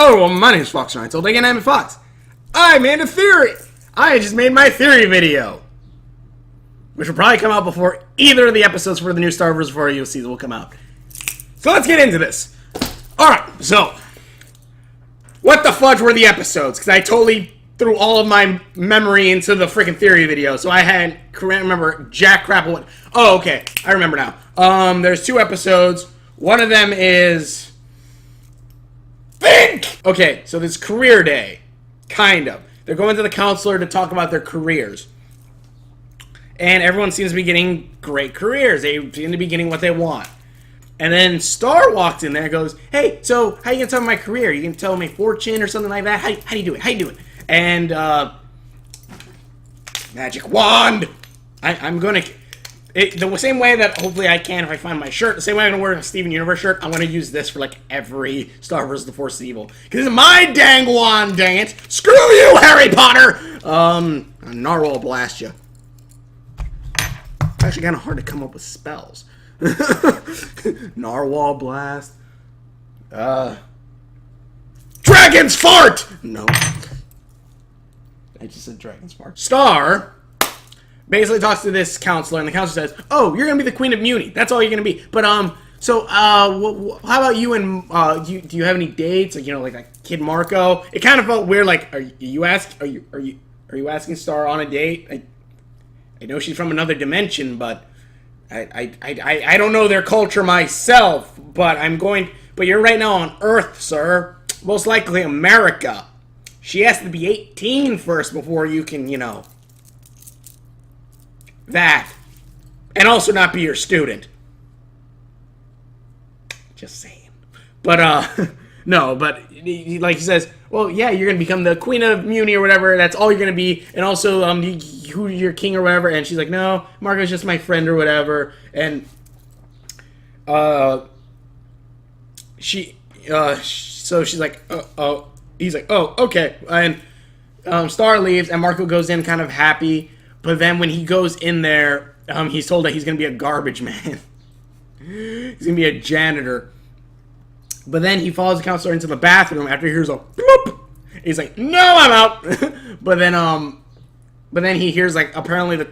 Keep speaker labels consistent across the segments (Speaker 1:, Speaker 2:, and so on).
Speaker 1: Oh, well, my name's Fox Ryan. So again, I'm Fox. I made a theory. I just made my theory video, which will probably come out before either of the episodes for the new Star Wars before you'll see will come out. So let's get into this. Alright, so what the fudge were the episodes? Because I totally threw all of my memory into the freaking theory video, so I can't remember jack crap. Oh, okay, I remember now. There's 2 episodes. One of them is think. Okay, so this career day, kind of. They're going to the counselor to talk about their careers. And everyone seems to be getting great careers. They seem to be getting what they want. And then Star walks in there and goes, hey, so how you going to tell me my career? You can tell me fortune or something like that? How do you do it? How do you do it? And, magic wand! I'm going to... the same way that hopefully I can if I find my shirt, the same way I'm going to wear a Steven Universe shirt, I'm going to use this for like every Star Wars The Force is Evil. Because it's my dang wand, dang it! Screw you, Harry Potter! Narwhal blast you. It's actually kind of hard to come up with spells. Narwhal blast. Dragon's fart! No. I just said dragon's fart. Star basically talks to this counselor, and the counselor says, oh, you're going to be the Queen of Muni. That's all you're going to be. But, so, how about you and, do you have any dates? Like, you know, like Kid Marco? It kind of felt weird, like, are you asking Star on a date? I know she's from another dimension, but I don't know their culture myself, but but you're right now on Earth, sir. Most likely America. She has to be 18 first before you can, you know, that. And also not be your student. Just saying. But, no, but, like he says, well, yeah, you're going to become the Queen of Muni or whatever. That's all you're going to be. And also, who you're king or whatever. And she's like, no, Marco's just my friend or whatever. And, so she's like, he's like, oh, okay. And, Star leaves and Marco goes in kind of happy. But then when he goes in there, he's told that he's going to be a garbage man. He's going to be a janitor. But then he follows the counselor into the bathroom after he hears a bloop. He's like, no, I'm out. but then he hears, like, apparently the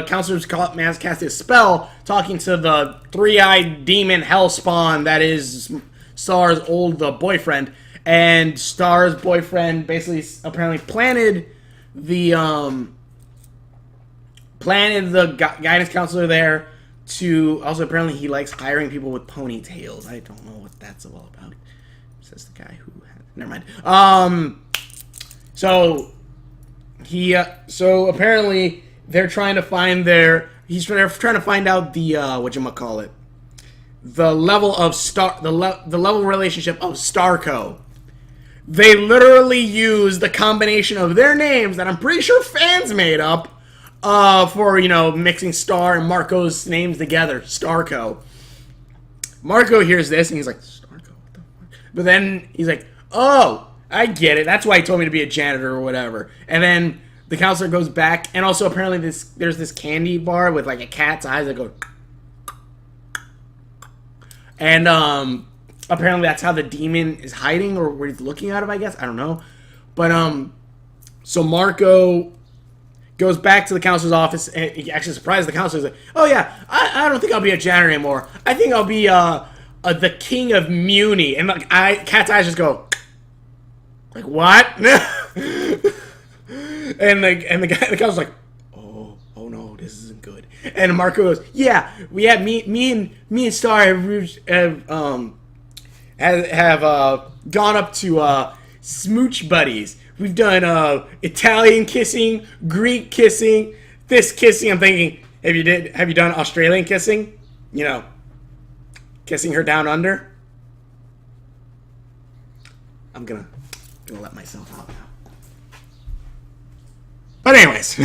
Speaker 1: counselor's cast his spell talking to the 3-eyed demon hellspawn that is Star's old boyfriend. And Star's boyfriend basically apparently planted the guidance counselor there to also apparently he likes hiring people with ponytails. I don't know what that's all about. Says the guy who had, never mind. So apparently they're trying to find they're trying to find out the whatchamacallit, the level of the level relationship of Starco. They literally use the combination of their names that I'm pretty sure fans made up for, you know, mixing Star and Marco's names together. Starco. Marco hears this and he's like, Starco, what the fuck? But then he's like, oh, I get it. That's why he told me to be a janitor or whatever. And then the counselor goes back, and also apparently there's this candy bar with like a cat's eyes that go. And apparently that's how the demon is hiding, or where he's looking out of, I guess. I don't know. But, so Marco goes back to the counselor's office, and he actually surprises the counselor. He's like, oh yeah, I don't think I'll be a janitor anymore. I think I'll be, the king of Muni. And like, cat's eyes just go, like, what? and the counselor's like, oh no, this isn't good. And Marco goes, yeah, me and Star have gone up to smooch buddies. We've done Italian kissing, Greek kissing, this kissing. I'm thinking, have you done Australian kissing? You know, kissing her down under. I'm gonna let myself out now. But anyways,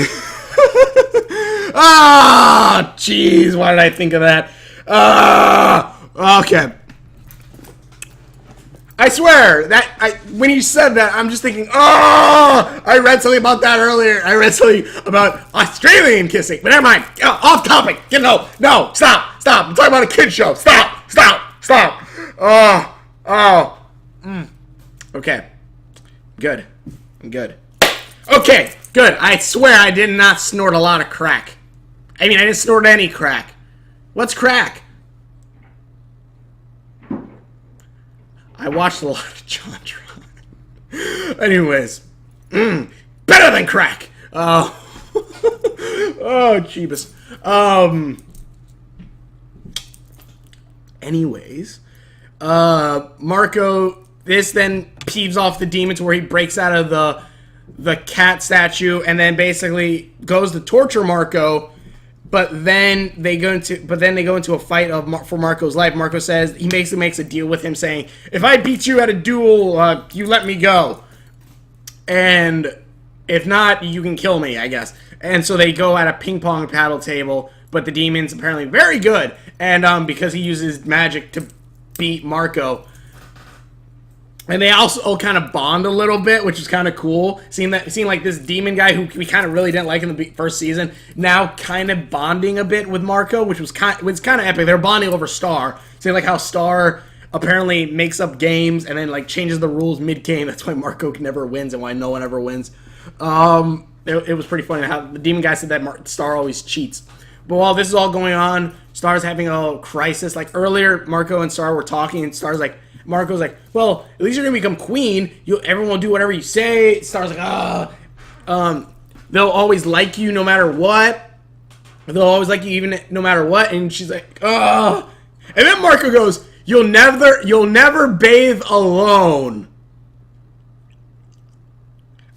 Speaker 1: jeez, why did I think of that? Okay. I swear, when you said that, I'm just thinking, I read something about that earlier. I read something about Australian kissing. But never mind. Off topic. No, stop. I'm talking about a kid show. Stop. Oh. Okay. Good. I'm good. Okay, good. I swear I did not snort a lot of crack. I mean, I didn't snort any crack. What's crack? I watched a lot of JonTron. Anyways. Better than crack! Oh. Oh, Jeebus. Anyways. Marco, this then peeves off the demon to where he breaks out of the cat statue and then basically goes to torture Marco. But then they go into a fight for Marco's life. Marco says he basically makes a deal with him, saying, "If I beat you at a duel, you let me go, and if not, you can kill me, I guess." And so they go at a ping pong paddle table. But the demon's apparently very good, and because he uses magic to beat Marco. And they also kind of bond a little bit, which is kind of cool. Seeing like this demon guy who we kind of really didn't like in the first season, now kind of bonding a bit with Marco, which was kind of epic. They're bonding over Star. See, like how Star apparently makes up games and then like changes the rules mid-game. That's why Marco never wins and why no one ever wins. It was pretty funny how the demon guy said that Star always cheats. But while this is all going on, Star's having a little crisis. Like earlier, Marco and Star were talking, and Marco's like, well, at least you're gonna become queen. Everyone will do whatever you say. Star's like, they'll always like you no matter what. They'll always like you even no matter what. And she's like, and then Marco goes, you'll never bathe alone.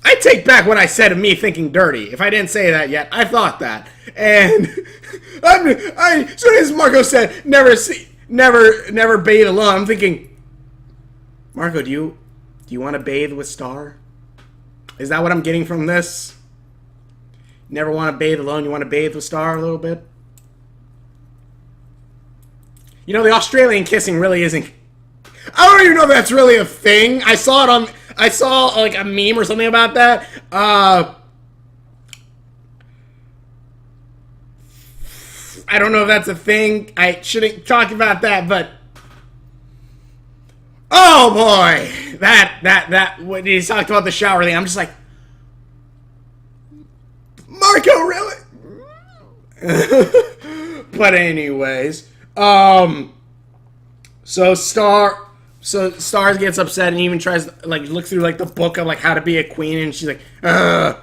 Speaker 1: I take back what I said of me thinking dirty. If I didn't say that yet, I thought that. And as soon as Marco said never bathe alone, I'm thinking, Marco, do you want to bathe with Star? Is that what I'm getting from this? Never want to bathe alone, you want to bathe with Star a little bit? You know, the Australian kissing really isn't... I don't even know if that's really a thing. I saw like a meme or something about that. I don't know if that's a thing. I shouldn't talk about that, but oh boy, that when he talked about the shower thing, I'm just like, Marco, really? But anyways, so Star gets upset and even tries to like look through like the book of like how to be a queen, and she's like, ugh.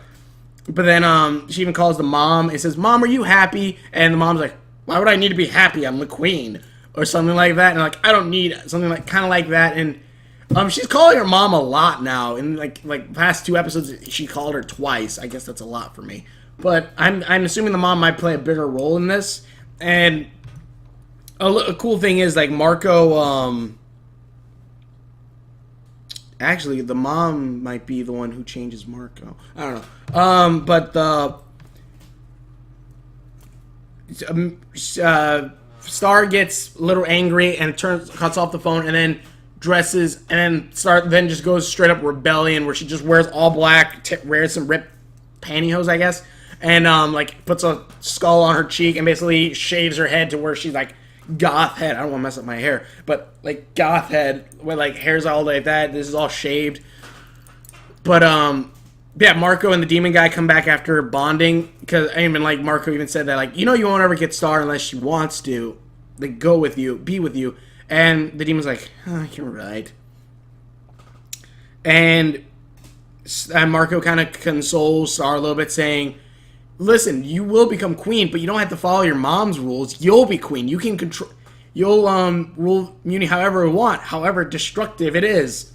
Speaker 1: But then she even calls the mom and says, "Mom, are you happy?" And the mom's like, "Why would I need to be happy? I'm the queen," or something like that. And like, I don't need something like kind of like that. And she's calling her mom a lot now. In like past 2 episodes, she called her twice. I guess that's a lot for me. But I'm assuming the mom might play a bigger role in this. And a cool thing is like Marco. Actually, the mom might be the one who changes Marco. I don't know. But Star gets a little angry and cuts off the phone, and then dresses, and then just goes straight up rebellion, where she just wears all black, wears some ripped pantyhose, I guess, and like puts a skull on her cheek and basically shaves her head to where she's like goth head. I don't want to mess up my hair, but like goth head with like hairs all like that. This is all shaved. But yeah, Marco and the demon guy come back after bonding, because I even like Marco even said that, like, you won't ever get Star unless she wants to, like, go with you, be with you. And the demon's like, oh, you're right. And Marco kind of consoles Star a little bit, saying, listen, you will become queen, but you don't have to follow your mom's rules. You'll be queen. You can control. You'll rule Muni however you want, however destructive it is.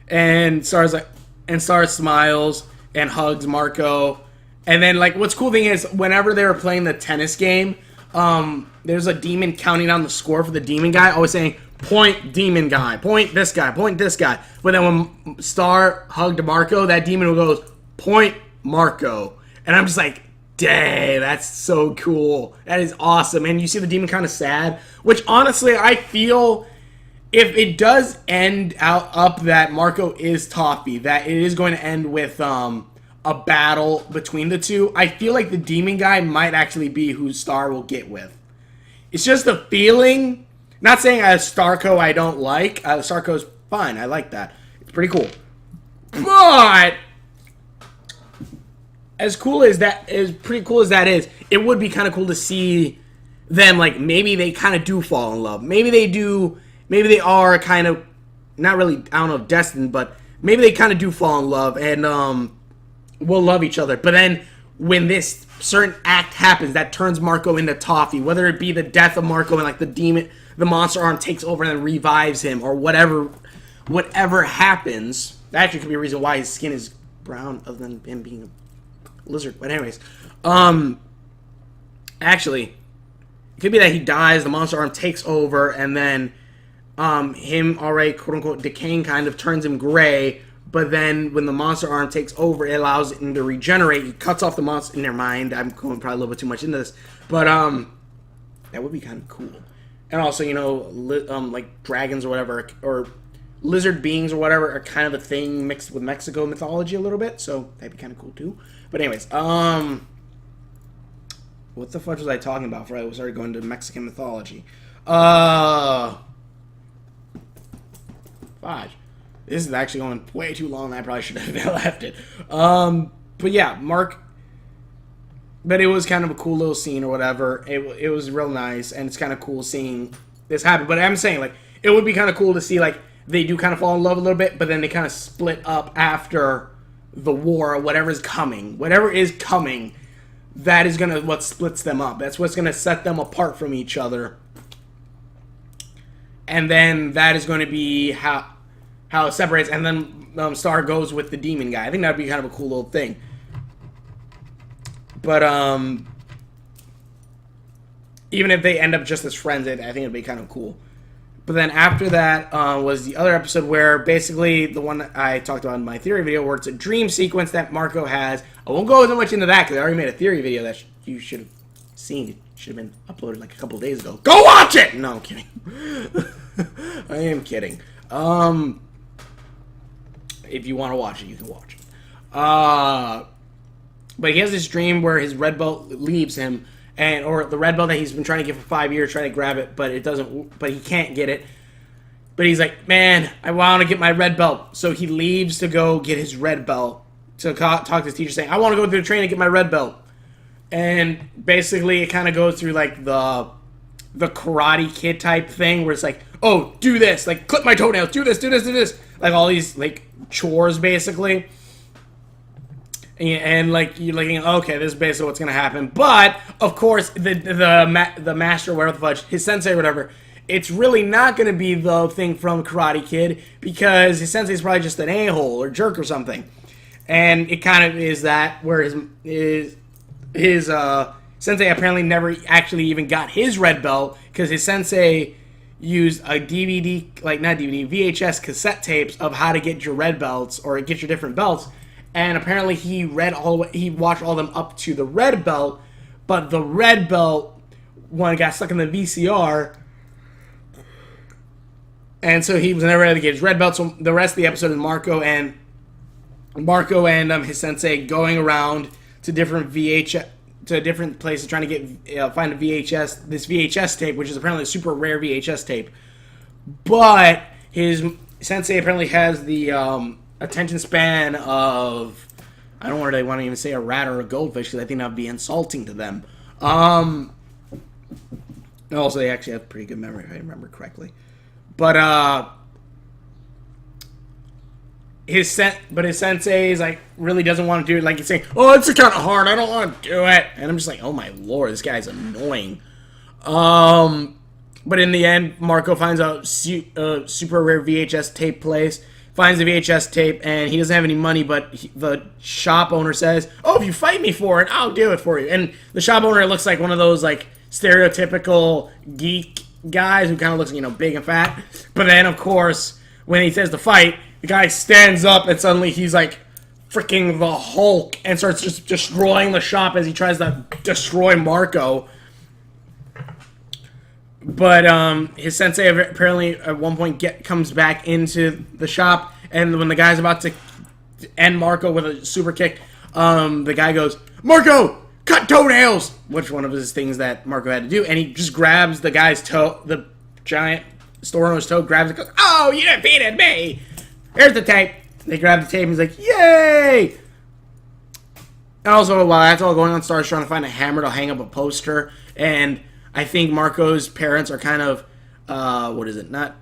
Speaker 1: And Star smiles and hugs Marco. And then, like, what's cool thing is, whenever they were playing the tennis game, there's a demon counting down the score for the demon guy, always saying, point demon guy, point this guy, point this guy. But then when Star hugged Marco, that demon goes, point Marco. And I'm just like, dang, that's so cool. That is awesome. And you see the demon kind of sad, which honestly, I feel if it does end up that Marco is Toffee, that it is going to end with a battle between the two, I feel like the demon guy might actually be who Star will get with. It's just a feeling, Not saying Starco I don't like. Starco's fine. I like that. It's pretty cool. But as pretty cool as that is, it would be kind of cool to see them, like, maybe they kind of do fall in love. Maybe they do. Maybe they are kind of, not really, I don't know, destined, but maybe they kind of do fall in love and will love each other. But then when this certain act happens that turns Marco into Toffee, whether it be the death of Marco and like the monster arm takes over and then revives him, or whatever happens, that actually could be a reason why his skin is brown, other than him being a lizard. But anyways, actually, it could be that he dies, the monster arm takes over, and then him already quote-unquote decaying kind of turns him gray, but then when the monster arm takes over, it allows him to regenerate. He cuts off the monster in their mind. I'm going probably a little bit too much into this, but that would be kind of cool. And also, you know, like dragons or whatever, or lizard beings or whatever, are kind of a thing mixed with Mexico mythology a little bit, so that'd be kind of cool too. But anyways, what the fuck was I talking about before I started going to Mexican mythology? Fudge. This is actually going way too long. I probably should have left it. But yeah, but it was kind of a cool little scene or whatever. It was real nice, and it's kind of cool seeing this happen. But I'm saying, like, it would be kind of cool to see, like, they do kind of fall in love a little bit, but then they kind of split up after the war or whatever is coming. Whatever is coming, that is what splits them up. That's what's gonna set them apart from each other. And then that is going to be how it separates, and then Star goes with the demon guy. I think that would be kind of a cool little thing. But even if they end up just as friends, I think it'd be kind of cool. But then after that was the other episode where basically the one I talked about in my theory video, where it's a dream sequence that Marco has. I won't go too much into that because I already made a theory video that you should have seen. It should have been uploaded like a couple of days ago. Go watch it! No, I'm kidding. I am kidding. If you want to watch it, you can watch it. But he has this dream where his red belt leaves him, or the red belt that he's been trying to get for 5 years, trying to grab it, but he can't get it. But he's like, man, I want to get my red belt. So he leaves to go get his red belt, to talk to his teacher, saying, I want to go through the training and get my red belt. And basically it kind of goes through like the Karate Kid type thing, where it's like, oh, do this, like clip my toenails, do this, like all these like chores basically. And like you're like, okay, this is basically what's gonna happen. But of course, the master, whatever the fudge, his sensei or whatever, it's really not gonna be the thing from Karate Kid, because his sensei is probably just an a-hole or jerk or something. And it kind of is that, where his sensei apparently never actually even got his red belt, because his sensei used a DVD, like not DVD, VHS cassette tapes of how to get your red belts or get your different belts. And apparently he watched all of them up to the red belt, but the red belt one got stuck in the VCR, and so he was never able to get his red belt. So the rest of the episode is Marco and his sensei going around to different places trying to get find a this VHS tape, which is apparently a super rare VHS tape. But his sensei apparently has the attention span of, I don't really want to even say a rat or a goldfish, because I think that would be insulting to them. Also, they actually have pretty good memory, if I remember correctly. But his sensei is like, really doesn't want to do it. Like, he's saying, oh, it's kind of hard, I don't want to do it. And I'm just like, oh my lord, this guy's annoying. But in the end, Marco finds a super rare VHS tape place, finds the VHS tape, and he doesn't have any money, but the shop owner says, oh, if you fight me for it, I'll do it for you. And the shop owner looks like one of those like stereotypical geek guys who kind of looks, big and fat. But then, of course, when he says to fight, the guy stands up, and suddenly he's like freaking the Hulk and starts just destroying the shop as he tries to destroy Marco. But his sensei apparently at one point comes back into the shop, and when the guy's about to end Marco with a super kick, the guy goes, Marco, cut toenails! Which one of his things that Marco had to do, and he just grabs the guy's giant store-owner's toad grabs it, goes, "Oh, you defeated me! Here's the tape." They grab the tape and he's like, "Yay!" And also, while that's all going on, Star's trying to find a hammer to hang up a poster. And I think Marco's parents are kind of, what is it? Not,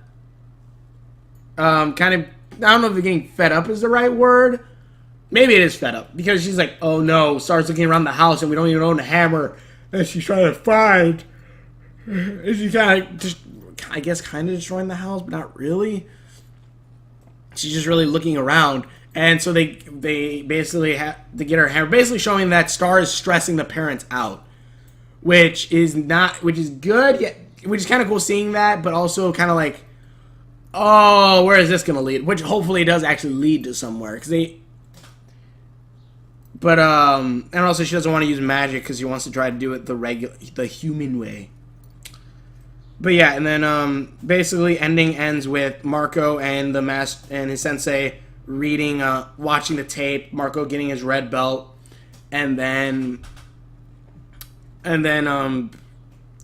Speaker 1: kind of, I don't know if they're getting fed up is the right word. Maybe it is fed up. Because she's like, oh no, Star's looking around the house and we don't even own a hammer that she's trying to find. And she's kind of just, I guess, kind of destroying the house, but not really. She's just really looking around. And so they basically have to get her hammer, basically showing that Star is stressing the parents out, which is good, yeah, which is kind of cool seeing that, but also kind of like, oh, where is this going to lead? Which hopefully does actually lead to somewhere, and also she doesn't want to use magic because she wants to try to do it the human way. But yeah, and then basically ending ends with Marco and and his sensei watching the tape, Marco getting his red belt, and then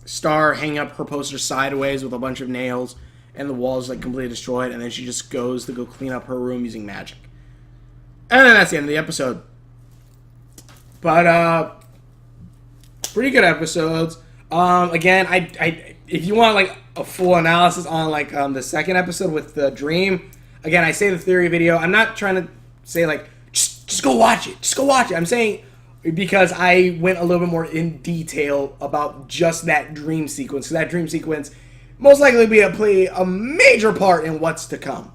Speaker 1: Star hanging up her poster sideways with a bunch of nails, and the wall's like completely destroyed, and then she just goes to go clean up her room using magic. And then that's the end of the episode. But pretty good episodes. Again, I if you want like a full analysis on like the second episode with the dream, again, I say the theory video. I'm not trying to say like just go watch it. Just go watch it. I'm saying because I went a little bit more in detail about just that dream sequence. Because that dream sequence most likely will play a major part in what's to come.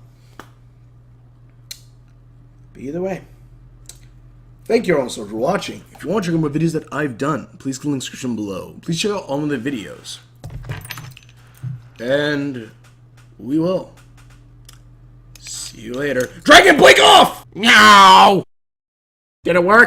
Speaker 1: But either way, thank you all so for watching. If you want to check out more videos that I've done, please click the link in the description below. Please check out all of the videos. And we will see you later. Dragon, blink off! Meow! Did it work?